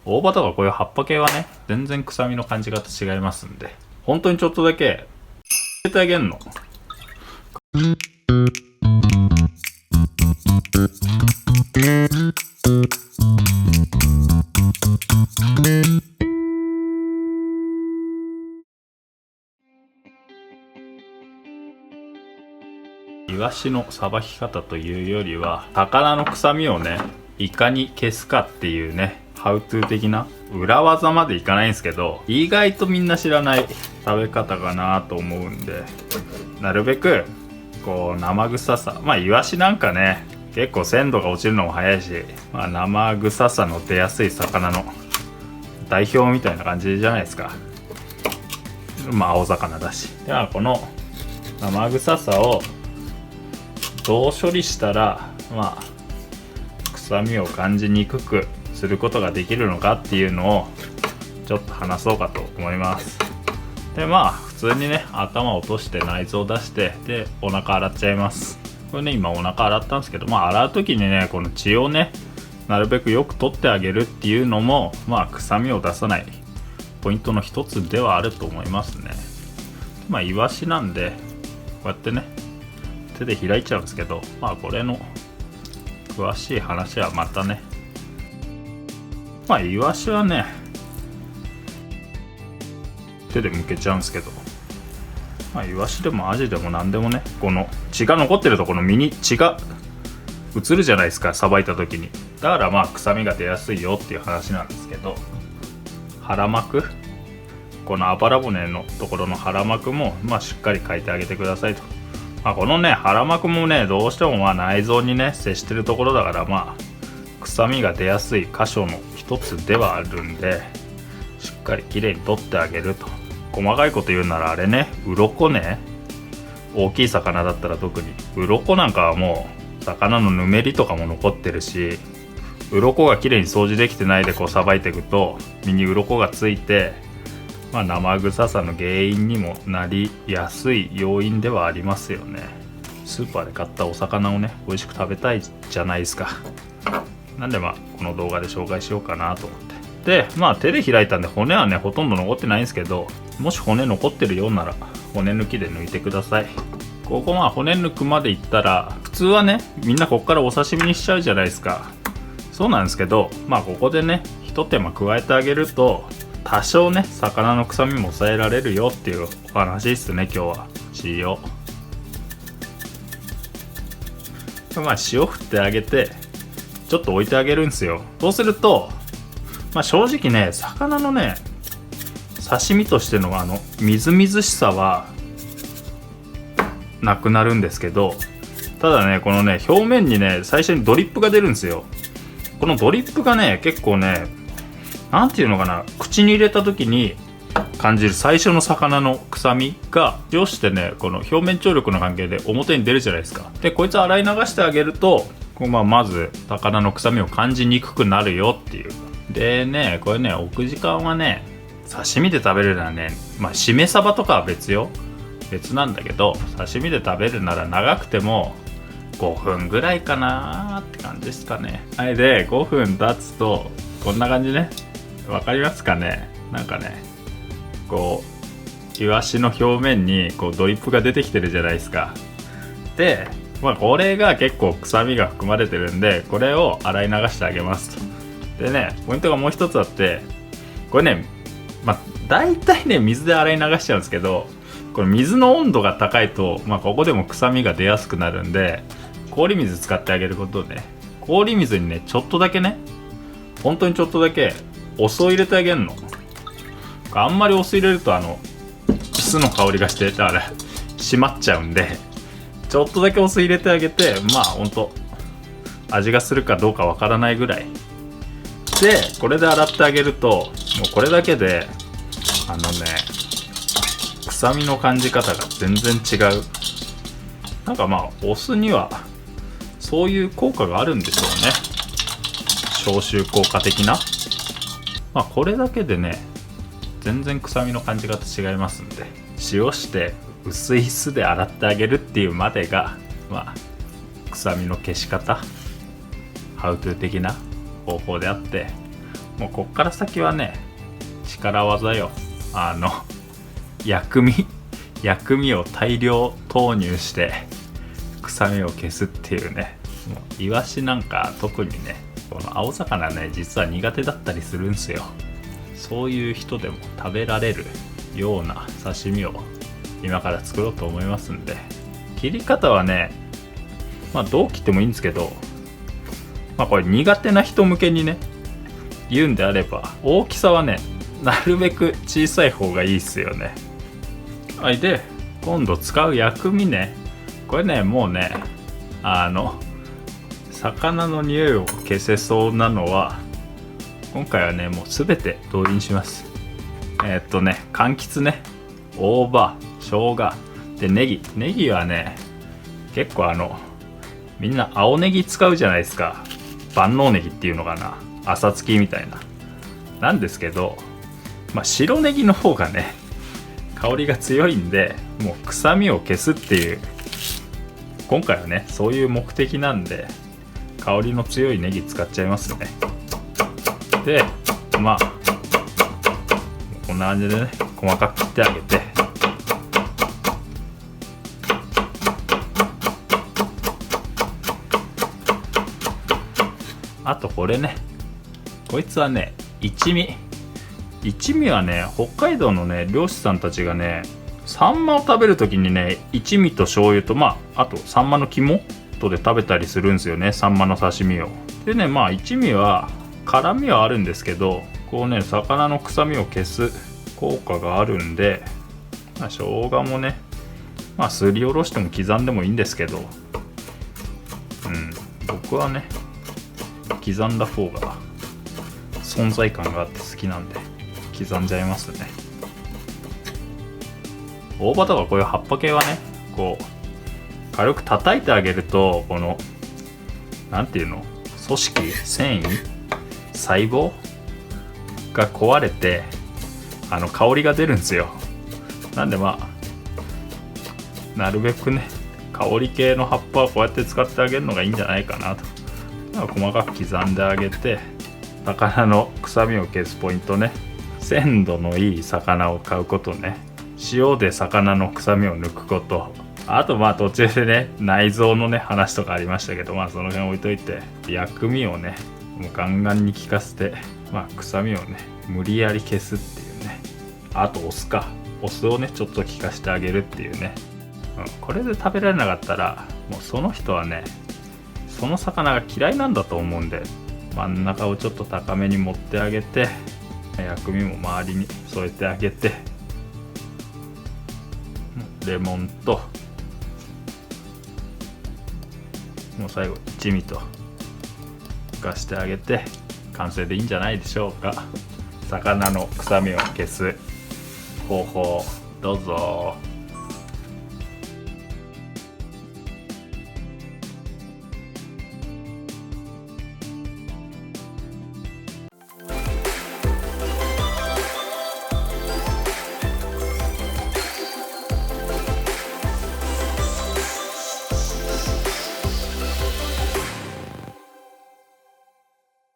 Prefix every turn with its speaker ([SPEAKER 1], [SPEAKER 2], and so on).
[SPEAKER 1] 大葉とかこういう葉っぱ系はね、全然臭みの感じ方違いますんで、本当にちょっとだけ入れてあげんの。イワシのさばき方というよりは、魚の臭みをね、いかに消すかっていうね、ハウトゥー的な裏技までいかないんですけど、意外とみんな知らない食べ方かなと思うんで、なるべくこう生臭さ、イワシなんかね結構鮮度が落ちるのも早いし、生臭さの出やすい魚の代表みたいな感じじゃないですか。青魚だし。ではこの生臭さをどう処理したら臭みを感じにくくすることができるのかっていうのをちょっと話そうかと思います。で普通にね、頭落として内臓出して、でお腹洗っちゃいます。これね、今お腹洗ったんですけど、洗う時にね、この血をねなるべくよく取ってあげるっていうのも臭みを出さないポイントの一つではあると思いますね。イワシなんでこうやってね手で開いちゃうんですけど、これの詳しい話はまたね。イワシはね手で剥けちゃうんですけど、イワシでもアジでも何でもね、この血が残ってるとこの身に血が移るじゃないですか、さばいた時に。だから臭みが出やすいよっていう話なんですけど、腹膜、このあばら骨のところの腹膜もしっかりかいてあげてくださいと。このね腹膜もね、どうしても内臓にね接してるところだから臭みが出やすい箇所の一つではあるんで、しっかりきれいに取ってあげると。細かいこと言うならあれね、鱗ね、大きい魚だったら特に鱗なんかはもう魚のぬめりとかも残ってるし、鱗がきれいに掃除できてないでこうさばいていくと身に鱗がついて、生臭さの原因にもなりやすい要因ではありますよね。スーパーで買ったお魚をね美味しく食べたいじゃないですか。なんでこの動画で紹介しようかなと思って。で手で開いたんで骨はねほとんど残ってないんですけど、もし骨残ってるようなら骨抜きで抜いてください。ここ骨抜くまでいったら、普通はねみんなここからお刺身にしちゃうじゃないですか。そうなんですけどここでね一手間加えてあげると多少ね魚の臭みも抑えられるよっていうお話ですね。今日は塩塩振ってあげてちょっと置いてあげるんですよ。そうすると正直ね、魚のね刺身としてのみずみずしさはなくなるんですけど、ただねこのね表面にね最初にドリップが出るんですよ。このドリップがね結構ね、なんていうのかな、口に入れた時に感じる最初の魚の臭みが塩してね、この表面張力の関係で表に出るじゃないですか。でこいつ洗い流してあげるとまず魚の臭みを感じにくくなるよっていう。でね、これね置く時間はね、刺身で食べるならね、しめ鯖とかは別なんだけど、刺身で食べるなら長くても5分ぐらいかなーって感じですかね。で5分経つとこんな感じね。わかりますかね。なんかねこうイワシの表面にこうドリップが出てきてるじゃないですか。でこれが結構臭みが含まれてるんで、これを洗い流してあげますと。でねポイントがもう一つあって、これね大体ね水で洗い流しちゃうんですけど、これ水の温度が高いとここでも臭みが出やすくなるんで、氷水使ってあげることで、氷水にねちょっとだけね、本当にちょっとだけお酢を入れてあげるの。あんまりお酢入れると酢の香りがしてだから締まっちゃうんで、ちょっとだけお酢入れてあげて、本当味がするかどうかわからないぐらいで、これで洗ってあげるともうこれだけで臭みの感じ方が全然違う。なんかお酢にはそういう効果があるんでしょうね。消臭効果的な。これだけでね全然臭みの感じ方違いますんで、塩して薄い酢で洗ってあげるっていうまでが臭みの消し方、ハウトゥー的な方法であって、もうこっから先はね力技よ。薬味を大量投入して臭みを消すっていうね。もうイワシなんか特にね、この青魚ね実は苦手だったりするんすよ。そういう人でも食べられるような刺身を今から作ろうと思いますんで、切り方はねどう切ってもいいんですけど、これ苦手な人向けにね言うんであれば、大きさはねなるべく小さい方がいいっすよね。はい。で今度使う薬味ね、これねもうね魚の匂いを消せそうなのは今回はねもう全て同意にします。柑橘ね、大葉、生姜でネギはね結構みんな青ネギ使うじゃないですか。万能ネギっていうのかな、朝つきみたいななんですけど、白ネギの方がね香りが強いんで、もう臭みを消すっていう、今回はねそういう目的なんで香りの強いネギ使っちゃいますね。でこんな感じでね細かく切ってあげて、あとこれね、こいつはね一味はね北海道のね漁師さんたちがねサンマを食べるときにね一味と醤油とあとサンマの肝とで食べたりするんですよね、サンマの刺身を。でね一味は辛みはあるんですけど、こうね魚の臭みを消す効果があるんで、生姜もねすりおろしても刻んでもいいんですけど、僕はね刻んだ方が存在感があって好きなんで刻んじゃいますね。大葉とかこういう葉っぱ系はねこう軽く叩いてあげると、このなんていうの、組織、繊維、細胞が壊れて香りが出るんですよ。なんでなるべくね香り系の葉っぱはこうやって使ってあげるのがいいんじゃないかなと。細かく刻んであげて、魚の臭みを消すポイントね、鮮度のいい魚を買うことね、塩で魚の臭みを抜くこと、あと途中でね内臓のね話とかありましたけど、その辺置いといて、薬味をねもうガンガンに効かせて、臭みをね無理やり消すっていうね。あとお酢をねちょっと効かしてあげるっていうね、これで食べられなかったらもうその人はねその魚が嫌いなんだと思うんで、真ん中をちょっと高めに持ってあげて、薬味も周りに添えてあげて、レモンともう最後一味と浮かしてあげて完成でいいんじゃないでしょうか。魚の臭みを消す方法どうぞ。